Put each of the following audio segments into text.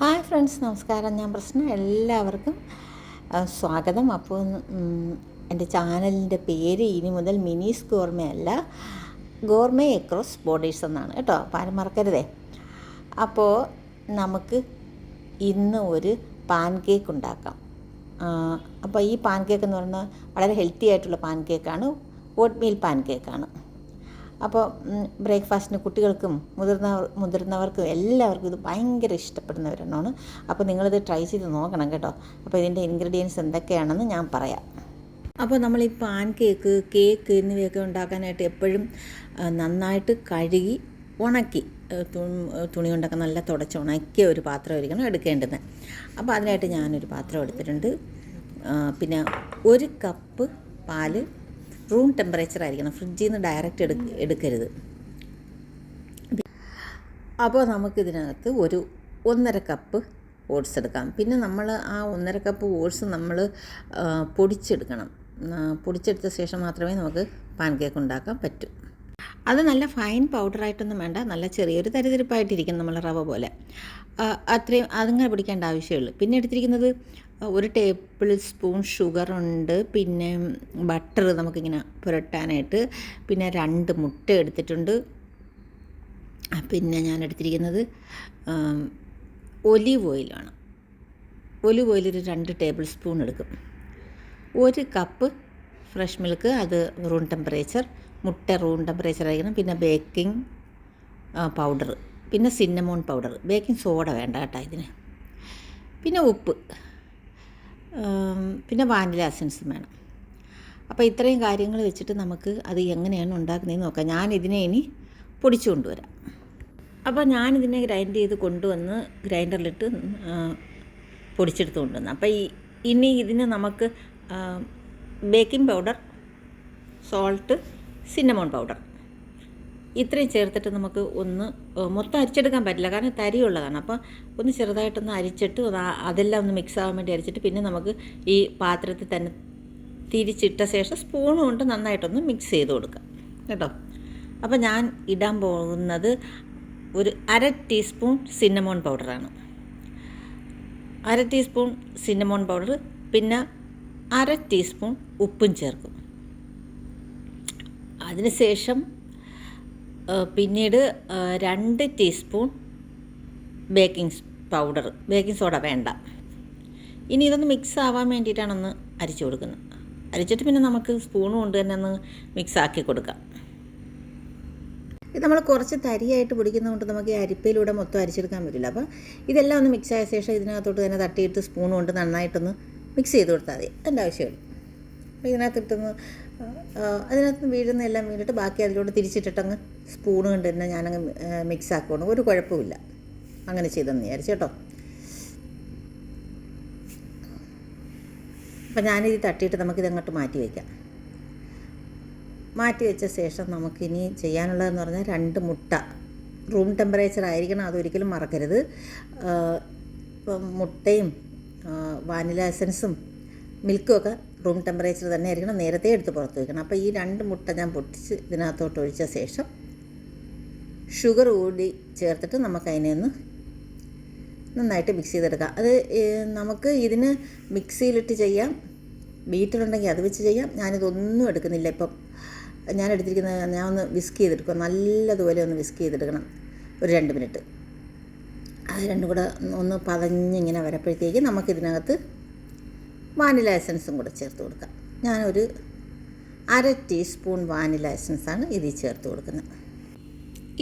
Hi friends, നമസ്കാരം. ഞാൻ പ്രശ്നം എല്ലാവർക്കും സ്വാഗതം. അപ്പോൾ എൻ്റെ ചാനലിൻ്റെ പേര് ഇനി മുതൽ മിനീസ് ഗോർമേ അല്ല, ഗോർമേ എക്രോസ് ബോർഡേഴ്സ് എന്നാണ് കേട്ടോ. അപ്പോൾ ആരും മറക്കരുതേ. അപ്പോൾ നമുക്ക് ഇന്ന് ഒരു പാൻ കേക്ക് ഉണ്ടാക്കാം. അപ്പോൾ ഈ പാൻ കേക്ക് എന്ന് പറഞ്ഞാൽ വളരെ ഹെൽത്തി ആയിട്ടുള്ള പാൻ കേക്കാണ്, ഓട്ട് മീൽ പാൻ കേക്കാണ്. അപ്പോൾ ബ്രേക്ക്ഫാസ്റ്റിന് കുട്ടികൾക്കും മുതിർന്നവർക്കും എല്ലാവർക്കും ഇത് ഭയങ്കര ഇഷ്ടപ്പെടുന്ന ഒരെണ്ണമാണ്. അപ്പോൾ നിങ്ങളിത് ട്രൈ ചെയ്ത് നോക്കണം കേട്ടോ. അപ്പോൾ ഇതിൻ്റെ ഇൻഗ്രീഡിയൻസ് എന്തൊക്കെയാണെന്ന് ഞാൻ പറയാം. അപ്പോൾ നമ്മൾ ഈ പാൻ കേക്ക് എന്നിവയൊക്കെ ഉണ്ടാക്കാനായിട്ട് എപ്പോഴും നന്നായിട്ട് കഴുകി ഉണക്കി തുണി കൊണ്ടൊക്കെ നല്ല തുടച്ച് ഉണക്കിയ ഒരു പാത്രമായിരിക്കണം എടുക്കേണ്ടത്. അപ്പോൾ അതിനായിട്ട് ഞാനൊരു പാത്രം എടുത്തിട്ടുണ്ട്. പിന്നെ 1 കപ്പ് പാല് റൂം ടെമ്പറേച്ചർ ആയിരിക്കണം, ഫ്രിഡ്ജിൽ നിന്ന് ഡയറക്റ്റ് എടുക്കരുത്. അപ്പോൾ നമുക്കിതിനകത്ത് ഒരു 1.5 കപ്പ് ഓട്സ് എടുക്കാം. പിന്നെ നമ്മൾ ആ 1.5 കപ്പ് ഓട്സ് നമ്മൾ പൊടിച്ചെടുക്കണം. പൊടിച്ചെടുത്ത ശേഷം മാത്രമേ നമുക്ക് പാൻ കേക്ക് ഉണ്ടാക്കാൻ പറ്റൂ. അത് നല്ല ഫൈൻ പൗഡറായിട്ടൊന്നും വേണ്ട, നല്ല ചെറിയൊരു തരിതരിപ്പായിട്ടിരിക്കും, നമ്മൾ റവ പോലെ. അത്രയും അതിങ്ങനെ പിടിക്കേണ്ട ആവശ്യമുള്ളൂ. പിന്നെ എടുത്തിരിക്കുന്നത് 1 ടേബിൾ സ്പൂൺ ഷുഗറുണ്ട്. പിന്നെ ബട്ടർ നമുക്കിങ്ങനെ പുരട്ടാനായിട്ട്. പിന്നെ 2 മുട്ട എടുത്തിട്ടുണ്ട്. പിന്നെ ഞാൻ എടുത്തിരിക്കുന്നത് ഒലീവ് ഓയിലാണ്. ഒലീവ് ഓയിൽ ഒരു 2 ടേബിൾ സ്പൂൺ എടുക്കും. 1 കപ്പ് ഫ്രഷ് മിൽക്ക്, അത് റൂം ടെമ്പറേച്ചർ. മുട്ട റൂം ടെമ്പറേച്ചർ ആയിരിക്കണം. പിന്നെ ബേക്കിംഗ് പൗഡർ, പിന്നെ സിന്നമോൺ പൗഡർ. ബേക്കിംഗ് സോഡ വേണ്ട കേട്ടോ ഇതിന്. പിന്നെ ഉപ്പ്, പിന്നെ വാനില എസൻസും വേണം. അപ്പോൾ ഇത്രയും കാര്യങ്ങൾ വെച്ചിട്ട് നമുക്ക് അത് എങ്ങനെയാണ് ഉണ്ടാക്കുന്നതെന്ന് നോക്കാം. ഞാനിതിനെ ഇനി പൊടിച്ചു കൊണ്ടുവരാം. അപ്പോൾ ഞാനിതിനെ ഗ്രൈൻഡ് ചെയ്ത് കൊണ്ടുവന്ന് ഗ്രൈൻഡറിലിട്ട് പൊടിച്ചെടുത്ത് കൊണ്ടുവന്നു. അപ്പോൾ ഇനി ഇതിന് നമുക്ക് ബേക്കിംഗ് പൗഡർ, സോൾട്ട്, സിന്നമോൺ പൗഡർ ഇത്രയും ചേർത്തിട്ട് നമുക്ക് ഒന്ന് മൊത്തം അരിച്ചെടുക്കാൻ പറ്റില്ല, കാരണം തരിയുള്ളതാണ്. അപ്പോൾ ഒന്ന് ചെറുതായിട്ടൊന്ന് അരിച്ചിട്ട് അതെല്ലാം ഒന്ന് മിക്സ് ആവാൻ വേണ്ടി അരിച്ചിട്ട് പിന്നെ നമുക്ക് ഈ പാത്രത്തിൽ തന്നെ തിരിച്ചിട്ട ശേഷം സ്പൂൺ കൊണ്ട് നന്നായിട്ടൊന്ന് മിക്സ് ചെയ്ത് കൊടുക്കാം കേട്ടോ. അപ്പോൾ ഞാൻ ഇടാൻ പോകുന്നത് ഒരു 1/2 ടീസ്പൂൺ സിന്നമോൺ പൗഡറാണ്. 1/2 ടീസ്പൂൺ സിന്നമോൺ പൗഡർ, പിന്നെ 1/2 ടീസ്പൂൺ ഉപ്പും ചേർക്കും. അതിനുശേഷം പിന്നീട് 2 teaspoon baking powder, baking soda വേണ്ട. ഇനി ഇതൊന്ന് മിക്സ് ആവാൻ വേണ്ടിയിട്ടാണൊന്ന് അരിച്ചു കൊടുക്കുന്നത്. അരിച്ചിട്ട് പിന്നെ നമുക്ക് സ്പൂൺ കൊണ്ട് തന്നെ ഒന്ന് മിക്സ് ആക്കി കൊടുക്കാം. ഇത് നമ്മൾ കുറച്ച് തരിയായിട്ട് പിടിക്കുന്നതുകൊണ്ട് നമുക്ക് ഈ അരിപ്പയിലൂടെ മൊത്തം അരിച്ചെടുക്കാൻ പറ്റില്ല. അപ്പോൾ ഇതെല്ലാം ഒന്ന് മിക്സ് ആയ ശേഷം ഇതിനകത്തോട്ട് തന്നെ തട്ടിയിട്ട് സ്പൂൺ കൊണ്ട് നന്നായിട്ടൊന്ന് മിക്സ് ചെയ്ത് കൊടുത്താൽ മതി. അതിൻ്റെ ആവശ്യമുള്ളൂ. അപ്പോൾ അതിനകത്ത് വീഴുന്ന എല്ലാം വീണിട്ട് ബാക്കി അതിലൂടെ തിരിച്ചിട്ടിട്ടങ്ങ് സ്പൂൺ കൊണ്ട് തന്നെ ഞാനങ്ങ് മിക്സ് ആക്കണം. ഒരു കുഴപ്പമില്ല, അങ്ങനെ ചെയ്തെന്ന് വിചാരിച്ചു കേട്ടോ. അപ്പം ഞാനിത് തട്ടിയിട്ട് നമുക്കിതങ്ങോട്ട് മാറ്റി വയ്ക്കാം. മാറ്റി വെച്ച ശേഷം നമുക്കിനി ചെയ്യാനുള്ളതെന്ന് പറഞ്ഞാൽ 2 മുട്ട റൂം ടെമ്പറേച്ചർ ആയിരിക്കണം, അതൊരിക്കലും മറക്കരുത്. മുട്ടയും വാനില എസൻസും മിൽക്കും ഒക്കെ റൂം ടെമ്പറേച്ചർ തന്നെ ആയിരിക്കണം, നേരത്തെ എടുത്ത് പുറത്ത് വയ്ക്കണം. അപ്പോൾ ഈ 2 മുട്ട ഞാൻ പൊട്ടിച്ച് ഇതിനകത്തോട്ട് ഒഴിച്ച ശേഷം ഷുഗർ കൂടി ചേർത്തിട്ട് നമുക്കതിനെ ഒന്ന് നന്നായിട്ട് മിക്സ് ചെയ്തെടുക്കാം. അത് നമുക്ക് ഇതിന് മിക്സിയിലിട്ട് ചെയ്യാം, ബീറ്ററുണ്ടെങ്കിൽ അത് വെച്ച് ചെയ്യാം. ഞാനിതൊന്നും എടുക്കുന്നില്ല. ഇപ്പം ഞാൻ ഒന്ന് വിസ്ക് ചെയ്തെടുക്കുക, നല്ലതുപോലെ ഒന്ന് വിസ്ക് ചെയ്തെടുക്കണം ഒരു 2 മിനിറ്റ്. അത് രണ്ടും കൂടെ ഒന്ന് പതഞ്ഞിങ്ങനെ വരപ്പോഴത്തേക്ക് നമുക്കിതിനകത്ത് വാനില എസൻസും കൂടെ ചേർത്ത് കൊടുക്കാം. ഞാനൊരു 1/2 ടീസ്പൂൺ വാനില എസൻസാണ് ഇതിൽ ചേർത്ത് കൊടുക്കുന്നത്.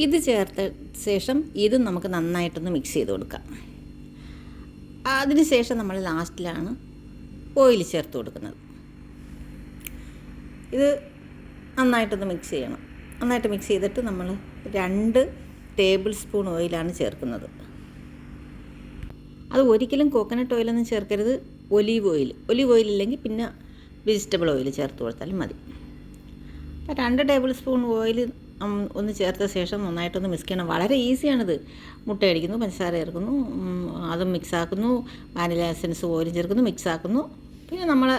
ഇത് ചേർത്ത ശേഷം ഇതും നമുക്ക് നന്നായിട്ടൊന്ന് മിക്സ് ചെയ്ത് കൊടുക്കാം. അതിനുശേഷം നമ്മൾ ലാസ്റ്റിലാണ് ഓയിൽ ചേർത്ത് കൊടുക്കുന്നത്. ഇത് നന്നായിട്ടൊന്ന് മിക്സ് ചെയ്യണം. നന്നായിട്ട് മിക്സ് ചെയ്തിട്ട് നമ്മൾ 2 ടേബിൾ സ്പൂൺ ഓയിലാണ് ചേർക്കുന്നത്. അത് ഒരിക്കലും കോക്കനട്ട് ഓയിലൊന്നും ചേർക്കരുത്, ഒലീവ് ഓയിൽ ഇല്ലെങ്കിൽ പിന്നെ വെജിറ്റബിൾ ഓയിൽ ചേർത്ത് കൊടുത്താലും മതി. അപ്പോൾ 2 ടേബിൾ സ്പൂൺ ഓയിൽ ഒന്ന് ചേർത്ത ശേഷം നന്നായിട്ടൊന്ന് മിക്സ് ചെയ്യണം. വളരെ ഈസിയാണിത്. മുട്ട അടിക്കുന്നു, പഞ്ചസാര ചേർക്കുന്നു, അതും മിക്സാക്കുന്നു, വാനില എസൻസ് ഓയിലും ചേർക്കുന്നു, മിക്സാക്കുന്നു. പിന്നെ നമ്മൾ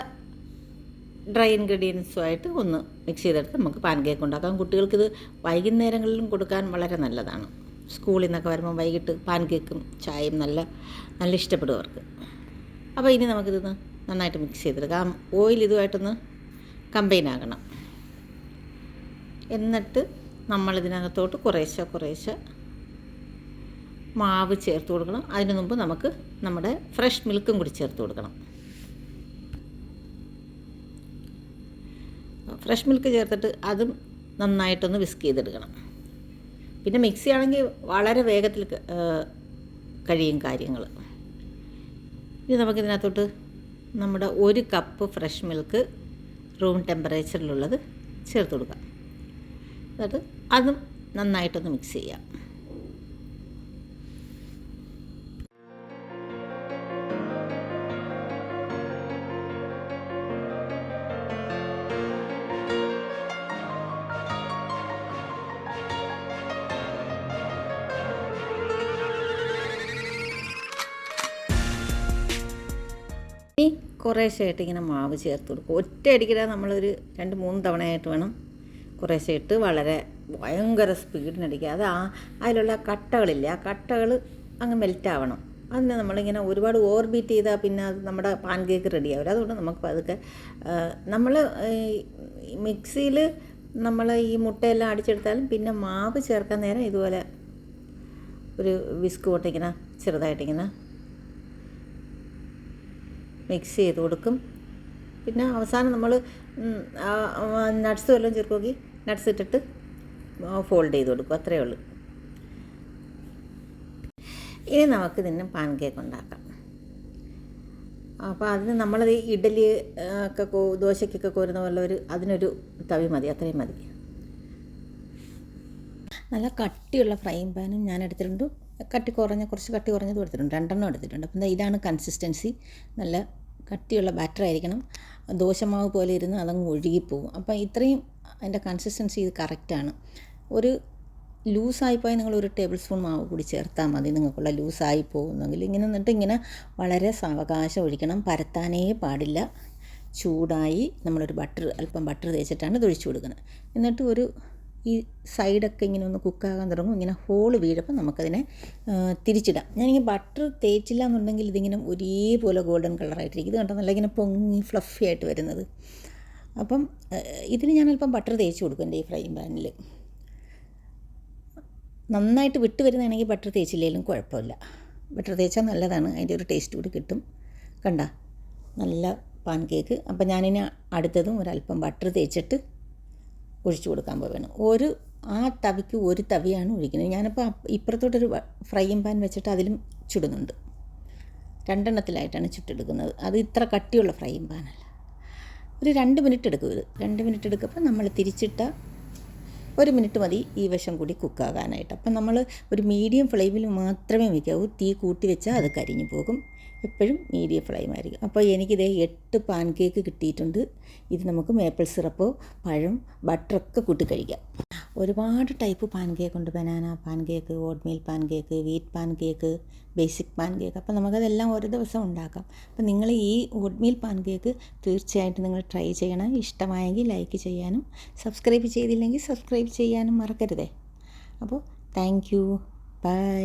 ഡ്രൈ ഇൻഗ്രീഡിയൻസുമായിട്ട് ഒന്ന് മിക്സ് ചെയ്തെടുത്ത് നമുക്ക് പാൻ കേക്ക് ഉണ്ടാക്കാം. കുട്ടികൾക്കിത് വൈകുന്നേരങ്ങളിലും കൊടുക്കാൻ വളരെ നല്ലതാണ്. സ്കൂളിൽ നിന്നൊക്കെ വരുമ്പോൾ വൈകിട്ട് പാൻ കേക്കും ചായയും നല്ല നല്ല ഇഷ്ടപ്പെടും അവർക്ക്. അപ്പോൾ ഇനി നമുക്കിതൊന്ന് നന്നായിട്ട് മിക്സ് ചെയ്തെടുക്കാം. ഓയിൽ ഇതുമായിട്ടൊന്ന് കമ്പൈൻ ആകണം. എന്നിട്ട് നമ്മളിതിനകത്തോട്ട് കുറേശ്ശെ മാവ് ചേർത്ത് കൊടുക്കണം. അതിന് മുമ്പ് നമുക്ക് നമ്മുടെ ഫ്രഷ് മിൽക്കും കൂടി ചേർത്ത് കൊടുക്കണം. ഫ്രഷ് മിൽക്ക് ചേർത്തിട്ട് അതും നന്നായിട്ടൊന്ന് വിസ്ക് ചെയ്തെടുക്കണം. പിന്നെ മിക്സി ആണെങ്കിൽ വളരെ വേഗത്തിൽ കഴിയും കാര്യങ്ങൾ. ഇനി നമുക്കിതിനകത്തോട്ട് നമ്മുടെ 1 കപ്പ് ഫ്രഷ് മിൽക്ക് റൂം ടെമ്പറേച്ചറിലുള്ളത് ചേർത്ത് കൊടുക്കാം. എന്നിട്ട് അതും നന്നായിട്ടൊന്ന് മിക്സ് ചെയ്യാം. ഇനി കുറേശ്ശെയായിട്ട് ഇങ്ങനെ മാവ് ചേർത്ത് കൊടുക്കും. ഒറ്റയടിക്കിടെ നമ്മളൊരു 2-3 തവണയായിട്ട് വേണം കുറേശ്ശെ ഇട്ട് വളരെ ഭയങ്കര സ്പീഡിനടിക്കുക. അത് അതിലുള്ള കട്ടകളില്ല, ആ കട്ടകൾ അങ്ങ് മെൽറ്റാവണം. അതിന് നമ്മളിങ്ങനെ ഒരുപാട് ഓവർ ബീറ്റ് ചെയ്താൽ പിന്നെ അത് നമ്മുടെ പാൻ കേക്ക് റെഡിയാവില്ല. അതുകൊണ്ട് നമുക്ക് പതുക്കെ നമ്മൾ മിക്സിയിൽ നമ്മൾ ഈ മുട്ടയെല്ലാം അടിച്ചെടുത്താലും പിന്നെ മാവ് ചേർക്കാൻ നേരം ഇതുപോലെ ഒരു വിസ്ക് കൊണ്ടിങ്ങനെ ചെറുതായിട്ടിങ്ങനെ മിക്സ് ചെയ്ത് കൊടുക്കും. പിന്നെ അവസാനം നമ്മൾ നട്ട്സ് വല്ലതും ചേർക്കുമെങ്കിൽ നട്ട്സ് ഇട്ടിട്ട് ഫോൾഡ് ചെയ്ത് കൊടുക്കും. അത്രയേ ഉള്ളൂ. ഇനി നമുക്ക് ഇതിന് പാൻ കേക്ക് ഉണ്ടാക്കാം. അപ്പോൾ അതിന് നമ്മളത് ഇഡലി ഒക്കെ ദോശയ്ക്കൊക്കെ കോരുന്ന പോലെ അതിനൊരു തവി മതി, അത്രയും മതി. നല്ല കട്ടിയുള്ള ഫ്രൈങ് പാനും ഞാൻ എടുത്തിട്ടുണ്ട്. കുറച്ച് കട്ടി കുറഞ്ഞത് എടുത്തിട്ടുണ്ട്, 2 എടുത്തിട്ടുണ്ട്. അപ്പം ഇതാണ് കൺസിസ്റ്റൻസി. നല്ല കട്ടിയുള്ള ബാറ്റർ ആയിരിക്കണം. ദോശമാവ് പോലെ ഇരുന്ന് അതങ്ങ് ഒഴുകിപ്പോവും. അപ്പം ഇത്രയും അതിൻ്റെ കൺസിസ്റ്റൻസി ഇത് കറക്റ്റാണ്. ഒരു ലൂസായിപ്പോയാൽ നിങ്ങൾ 1 ടേബിൾ സ്പൂൺ മാവ് കൂടി ചേർത്താൽ മതി. നിങ്ങൾക്കുള്ള ലൂസായി പോകുന്നെങ്കിൽ ഇങ്ങനെ വളരെ സാവകാശം ഒഴിക്കണം. പരത്താനേ പാടില്ല. ചൂടായി നമ്മളൊരു അല്പം ബട്ടർ തേച്ചിട്ടാണ് ഇത് ഒഴിച്ചു കൊടുക്കുന്നത്. എന്നിട്ട് ഈ സൈഡൊക്കെ ഇങ്ങനെ ഒന്ന് കുക്കാകാൻ തുടങ്ങും. ഇങ്ങനെ ഹോൾ വീഴുമ്പോൾ നമുക്കതിനെ തിരിച്ചിടാം. ഞാനിങ്ങനെ ബട്ടർ തേച്ചില്ല എന്നുണ്ടെങ്കിൽ ഇതിങ്ങനെ ഒരേപോലെ ഗോൾഡൻ കളറായിട്ടിരിക്കും. ഇത് കണ്ടോ, നല്ല ഇങ്ങനെ പൊങ്ങി ഫ്ലഫി ആയിട്ട് വരുന്നത്. അപ്പം ഇതിന് ഞാൻ അല്പം ബട്ടർ തേച്ച് കൊടുക്കും എൻ്റെ ഈ ഫ്രൈങ് പാനിൽ. നന്നായിട്ട് വിട്ട് വരുന്നതാണെങ്കിൽ ബട്ടർ തേച്ചില്ലെങ്കിലും കുഴപ്പമില്ല. ബട്ടർ തേച്ചാൽ നല്ലതാണ്, അതിൻ്റെ ഒരു ടേസ്റ്റ് കൂടി കിട്ടും. കണ്ട നല്ല പാൻ കേക്ക്. അപ്പം ഞാനിനി അടുത്തതും ഒരല്പം ബട്ടർ തേച്ചിട്ട് ഒഴിച്ചു കൊടുക്കാൻ പോവുകയാണ്. ആ തവിക്ക് 1 തവിയാണ് ഒഴിക്കുന്നത്. ഞാനിപ്പോൾ ഇപ്പുറത്തോട്ടൊരു ഫ്രൈയിങ് പാൻ വെച്ചിട്ട് അതിലും ചുടുന്നുണ്ട്. 2 എണ്ണത്തിലായിട്ടാണ് ചുട്ടെടുക്കുന്നത്. അത് ഇത്ര കട്ടിയുള്ള ഫ്രൈയിങ് പാനല്ല. ഒരു 2 മിനിറ്റ് എടുക്കും ഇത്. 2 മിനിറ്റ് എടുക്കുമ്പോൾ നമ്മൾ തിരിച്ചിട്ട 1 മിനിറ്റ് മതി ഈ വശം കൂടി കുക്കാകാനായിട്ട്. അപ്പം നമ്മൾ ഒരു മീഡിയം ഫ്ലെയിമിൽ മാത്രമേ വയ്ക്കാവൂ. തീ കൂട്ടി വെച്ചാൽ അത് കരിഞ്ഞു പോകും. എപ്പോഴും മീഡിയം ഫ്ലെയിം ആയിരിക്കും. അപ്പോൾ എനിക്കിത് 8 പാൻ കേക്ക് കിട്ടിയിട്ടുണ്ട്. ഇത് നമുക്ക് മേപ്പിൾ സിറപ്പോ പഴം ബട്ടറൊക്കെ കൂട്ടി കഴിക്കാം. ഒരുപാട് ടൈപ്പ് പാൻ കേക്ക് ഉണ്ട്. Banana pan cake, oatmeal pan cake, wheat pan cake, basic pan cake. അപ്പോൾ നമുക്കതെല്ലാം ഒരു ദിവസം ഉണ്ടാക്കാം. അപ്പോൾ നിങ്ങൾ ഈ ഓട്ട്മീൽ പാൻ കേക്ക് തീർച്ചയായിട്ടും നിങ്ങൾ ട്രൈ ചെയ്യണം. ഇഷ്ടമായെങ്കിൽ ലൈക്ക് ചെയ്യാനും സബ്സ്ക്രൈബ് ചെയ്തില്ലെങ്കിൽ സബ്സ്ക്രൈബ് ചെയ്യാനും മറക്കരുതേ. അപ്പോൾ താങ്ക് യു, ബൈ.